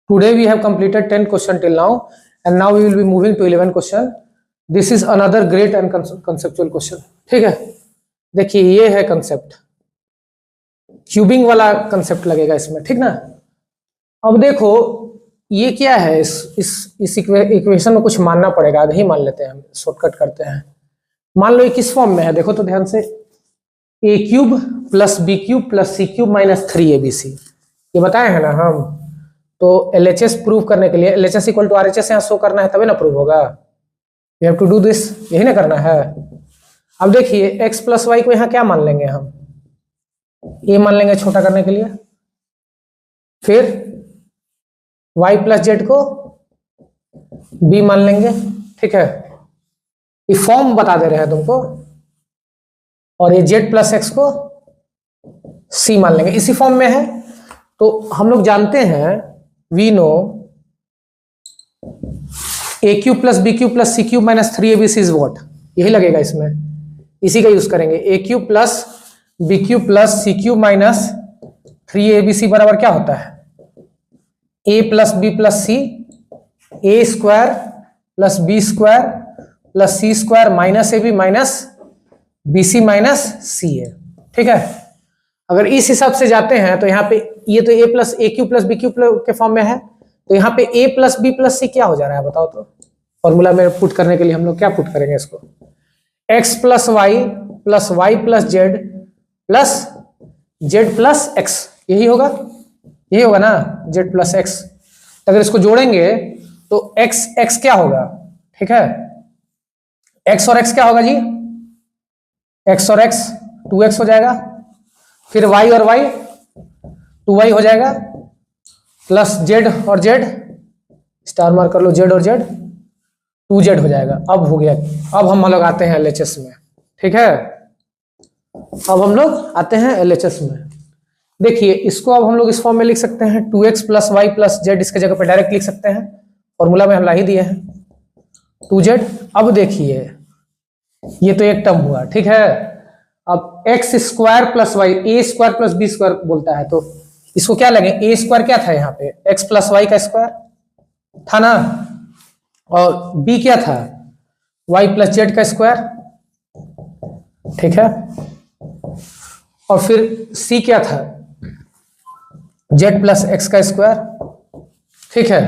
Today we have completed 10 question till now, and now we will be moving to 11 question. This is another great and conceptual question. ठीक है, देखिए ये है concept, cubing वाला concept लगेगा इसमें, ठीक ना। अब देखो ये क्या है, इस इक्वेशन में कुछ मानना पड़ेगा, आगे ही मान लेते हैं, हम शॉर्टकट करते हैं। मान लो ये किस फॉर्म में है, देखो तो ध्यान से, A cube plus B cube plus C cube minus 3abc, ये बताए हैं ना हम। तो LHS प्रूव करने के लिए LHS इक्वल टू RHS यहाँ शो करना है, तभी ना प्रूव होगा। You have to do this, यही ना करना है। अब देखिए x प्लस वाई को यहाँ क्या मान लेंगे हम, a मान लेंगे छोटा करने के लिए, फिर y प्लस जेड को b मान लेंगे, ठीक है। ये फॉर्म बता दे रहे हैं तुमको, और ये z प्लस एक्स को c मान लेंगे, इसी फॉर्म में है। तो हम लोग जानते हैं, we know A cube plus B cube plus C cube minus 3abc is what, यही लगेगा इसमें, इसी का यूज करेंगे। A cube plus B cube plus C cube minus 3abc बराबर क्या होता है, A plus B plus C, A square plus B square plus C square minus A B minus B C minus C है, ठीक है। अगर इस हिसाब से जाते हैं तो यहाँ पे ये तो ए क्यू प्लस बी क्यू के फॉर्म में है, तो यहाँ पे ए प्लस बी प्लस सी क्या हो जा रहा है बताओ तो। फॉर्मूला में पुट करने के लिए हम लोग क्या पुट करेंगे इसको, x plus y plus z plus z plus x, यही होगा ना, जेड प्लस एक्स। अगर इसको जोड़ेंगे तो एक्स क्या होगा, ठीक है, एक्स और एक्स क्या होगा जी, एक्स और एक्स 2x हो जाएगा, फिर y और y 2y हो जाएगा, प्लस z और z, स्टार मार्क कर लो, z और z 2z हो जाएगा। अब हो गया, अब हम लोग आते हैं LHS में, ठीक है। अब हम लोग आते हैं LHS में। देखिए इसको अब हम लोग इस फॉर्म में लिख सकते हैं, 2x plus y plus Z, इसके जगह पे डायरेक्ट लिख सकते हैं, फॉर्मूला में हम ला ही दिए हैं 2z। अब देखिए ये तो एक टर्म हुआ, ठीक है। अब एक्स स्क्वायर प्लस वाई, ए स्क्वायर प्लस बी स्क्वायर बोलता है, तो इसको क्या लगे, ए स्क्वायर क्या था यहाँ पे, एक्स प्लस वाई का स्क्वायर था ना, और बी क्या था, वाई प्लस जेड का स्क्वायर, ठीक है। और फिर सी क्या था, जेड प्लस एक्स का स्क्वायर, ठीक है।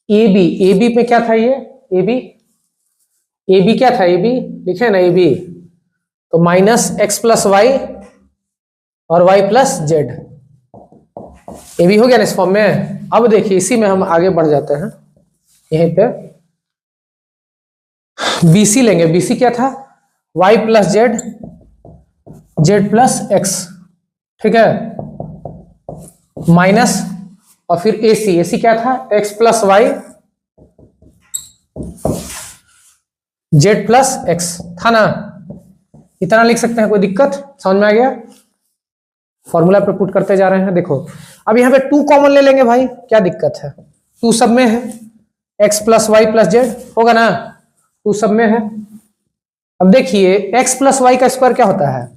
ए बी में क्या था, ये ए बी क्या था, ए बी लिखे ना, ए बी तो माइनस एक्स प्लस वाई और वाई प्लस जेड, ये भी हो गया ना इस फॉर्म में। अब देखिए इसी में हम आगे बढ़ जाते हैं, यहीं पे BC लेंगे, BC क्या था, y plus z, z plus x, ठीक है, माइनस, और फिर AC क्या था, x plus y z plus x था ना, इतना लिख सकते हैं, कोई दिक्कत, समझ में आ गया। फॉर्मूला पे पुट करते जा रहे हैं। देखो अब यहाँ पे 2 कॉमन ले लेंगे भाई, क्या दिक्कत है, 2 सब में है, x plus y plus z होगा ना, 2 सब में है। अब देखिए x प्लस वाई का स्क्वायर क्या होता है,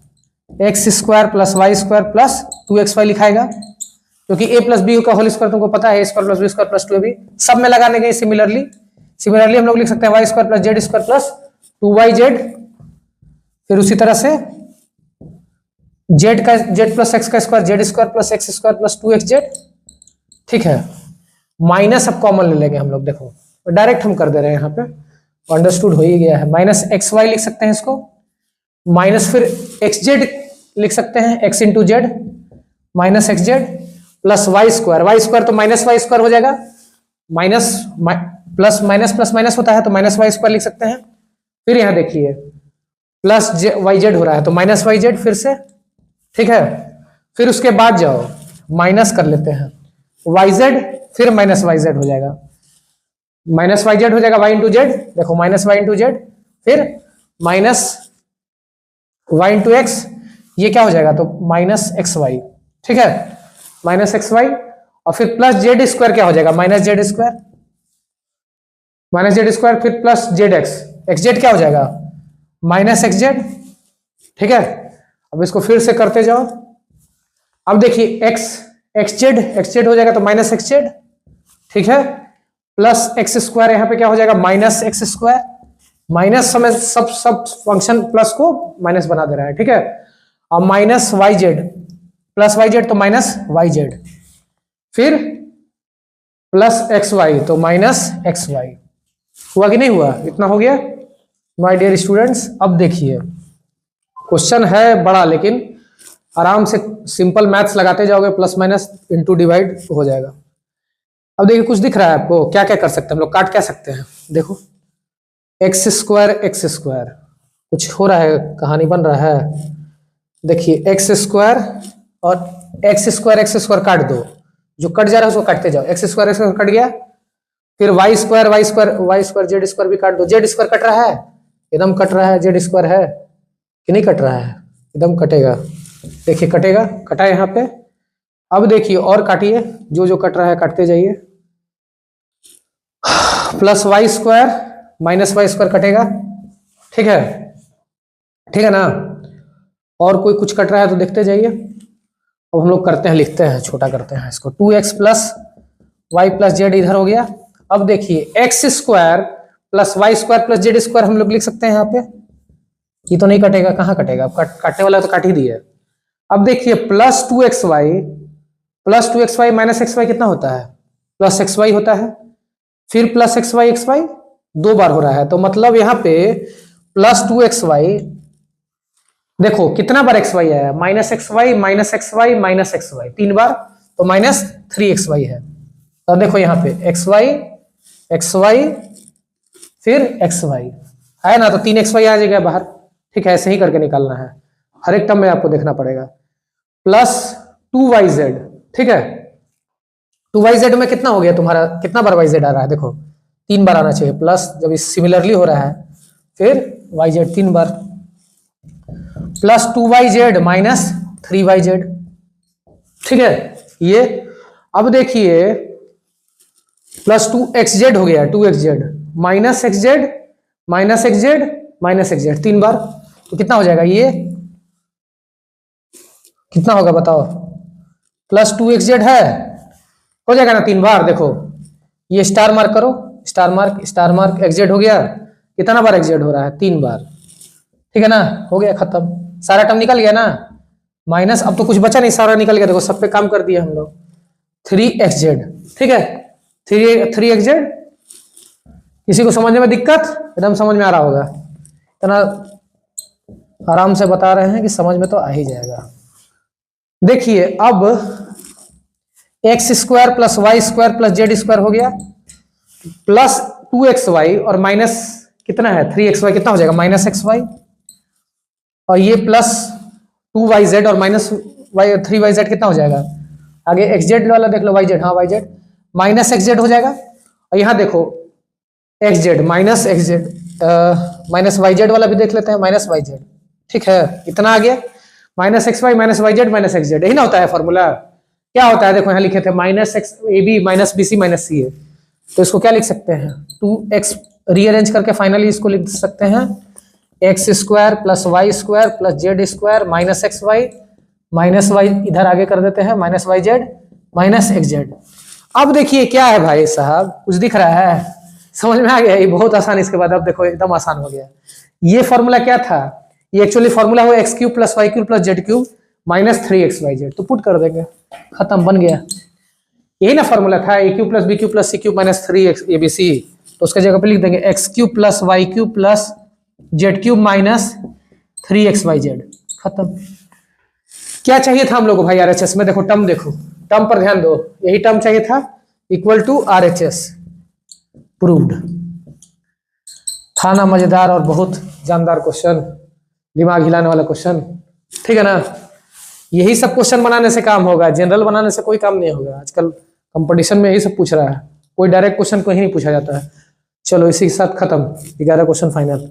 x square plus y square plus 2xy लिखाएगा, क्योंकि a प्लस बी का होल स्क्वायर तुमको पता है, a square plus B square plus 2ab, सब में लगाने के सिमिलरली हम लोग लिख सकते हैं y square plus z square plus 2yz, फिर उसी तरह से जेड प्लस एक्स का square, z square plus x square plus 2xz, ठीक है। माइनस अब कॉमन ले लेंगे हम लोग, देखो डायरेक्ट हम कर दे रहे हैं यहाँ पे, अंडरस्टूड हो ही गया है। माइनस एक्स वाई लिख सकते हैं इसको, माइनस फिर एक्स जेड लिख सकते हैं, x into z minus x z plus y square तो माइनस वाई स्क्वायर हो जाएगा, माइनस प्लस माइनस होता है तो माइनस वाई स्क्वायर लिख सकते हैं। फिर यहाँ देखिए प्लस वाई जेड हो रहा है तो माइनस वाई जेड फिर से, ठीक है। फिर उसके बाद जाओ माइनस कर लेते हैं, वाई जेड फिर माइनस वाई जेड हो जाएगा, माइनस वाई जेड हो जाएगा, वाई इंटू जेड, देखो माइनस वाई इंटू जेड, फिर माइनस वाई इंटू एक्स, ये क्या हो जाएगा, तो माइनस एक्स वाई, ठीक है, माइनस एक्स वाई, और फिर प्लस जेड स्क्वायर क्या हो जाएगा, माइनस जेड स्क्वायर, फिर प्लस जेड एक्स जेड क्या हो जाएगा, माइनस एक्स जेड, ठीक है। अब इसको फिर से करते जाओ। अब देखिए एक्स जेड हो जाएगा तो माइनस एक्स जेड, ठीक है, प्लस एक्स स्क्वायर, यहाँ पे क्या हो जाएगा माइनस एक्स स्क्वायर, माइनस समय सब फंक्शन प्लस को माइनस बना दे रहा है, ठीक है। और minus y z, plus y z तो माइनस वाई जेड, फिर प्लस एक्स वाई तो माइनस एक्स वाई। हुआ कि नहीं हुआ? इतना हो गया माय डियर स्टूडेंट्स। अब देखिए क्वेश्चन है बड़ा, लेकिन आराम से सिंपल मैथ्स लगाते जाओगे, प्लस माइनस इनटू डिवाइड हो जाएगा। अब देखिए कुछ दिख रहा है आपको, क्या क्या कर सकते हैं हम लोग, काट क्या सकते हैं, देखो एक्स स्क्वायर, कुछ हो रहा है, कहानी बन रहा है। देखिए एक्स स्क्वायर और एक्स स्क्वायर काट दो, जो कट जा रहा है उसको काटते जाओ। एक्स स्क्वायर कट गया, फिर वाई स्क्वायर जेड स्क्वायर भी काट दो। जेड स्क्वायर कट रहा है, एकदम कट रहा है। जेड स्क्वायर है कि नहीं कट रहा है? एकदम कटेगा, देखिए कटेगा, कटा यहाँ पे। अब देखिए और काटिए, जो जो कट रहा है काटते जाइए। Plus y square minus y square कटेगा, ठीक है, ठीक है ना। और कोई कुछ कट रहा है तो देखते जाइए। अब हम लोग करते हैं, लिखते हैं, छोटा करते हैं इसको। 2x plus y plus Z इधर हो गया। अब देखिए x square plus y square plus z square हम लोग लिख सकते हैं यहाँ पे। ये तो नहीं कटेगा, कहाँ कटेगा? काटने वाला तो काट ही दिया। अब देखिए plus 2xy minus x Y कितना होता है? प्लस एक्स वाई होता है। फिर प्लस एक्स वाई दो बार हो रहा है, तो मतलब यहाँ पे प्लस 2xy, देखो कितना बार एक्स वाई आया? Minus x y minus x y minus x y, 3 बार, तो माइनस 3xy है। तो देखो यहाँ पे एक्स वाई फिर एक्स वाई है ना, तो 3xy आ जाएगा बाहर, ठीक है। ऐसे ही करके निकालना है, हर एक टर्म में आपको देखना पड़ेगा। प्लस 2yz, ठीक है। 2yz में कितना हो गया तुम्हारा? कितना बार yz आ रहा है? देखो 3 बार आना चाहिए, प्लस जब इस सिमिलरली हो रहा है, फिर yz 3 बार, प्लस 2yz माइनस 3yz, ठीक है ये। अब देखिए प्लस 2xz हो गया, 2xz minus xz minus xz minus xz 3 बार, तो कितना हो जाएगा? ये कितना होगा बताओ? प्लस 2xz है, हो जाएगा ना 3 बार। देखो ये स्टार मार्क करो, स्टार मार्क xz हो गया। कितना बार xz हो रहा है? 3 बार, ठीक है ना। हो गया खत्म, सारा टर्म निकल गया ना। माइनस, अब तो कुछ बचा नहीं, सारा निकल गया। देखो सब पे काम कर दिया हम लोग। 3xz, ठीक है, 3xz। किसी को समझने में दिक्कत? एकदम समझ में आ रहा होगा, इतना आराम से बता रहे हैं कि समझ में तो आ ही जाएगा। देखिए अब x square plus y square plus z square हो गया, प्लस 2xy और माइनस कितना है? 3xy, कितना हो जाएगा? Minus xy। और ये प्लस 2yz और माइनस 3yz कितना हो जाएगा? आगे xz वाला देख लो, yz, हाँ yz माइनस xz हो जाएगा। और यहाँ देखो xz minus xz, minus yz वाला भी देख लेते हैं, माइनस yz, ठीक है। इतना आ गया, minus xy minus yz minus xz, यही ना होता है फॉर्मूला। क्या होता है? देखो यहाँ लिखे थे minus X A B minus B C minus C A, तो इसको क्या लिख सकते हैं? 2x रीअरेंज करके फाइनली इसको लिख सकते हैं x square plus y square plus z square minus x y इधर आगे कर देते हैं, minus y z minus x z. अब देखिए क्या है भाई साहब, कुछ दिख रहा है? समझ में आ गया? ये बहुत आसान। इसके बाद अब देखो एकदम आसान हो गया। ये फॉर्मूला क्या था? ये एक्चुअली फॉर्मूला हुआ x cube plus Y cube plus Z cube minus 3xyz, तो पुट कर देंगे, खत्म, बन गया। यही ना फॉर्मूला था, A cube plus B cube plus C cube minus 3abc, तो उसके जगह पे लिख देंगे X cube plus Y cube plus Z cube minus 3xyz, खत्म। क्या चाहिए था हम लोग को भाई? RHS में देखो टर्म, देखो टर्म पर ध्यान दो, यही टर्म चाहिए था, इक्वल टू RHS, प्रूव्ड। था ना मजेदार और बहुत जानदार क्वेश्चन, दिमाग हिलाने वाला क्वेश्चन, ठीक है ना। यही सब क्वेश्चन बनाने से काम होगा, जनरल बनाने से कोई काम नहीं होगा। आजकल कंपटीशन में यही सब पूछ रहा है, कोई डायरेक्ट क्वेश्चन को ही नहीं पूछा जाता है। चलो इसी के साथ खत्म, 11 क्वेश्चन फाइनल।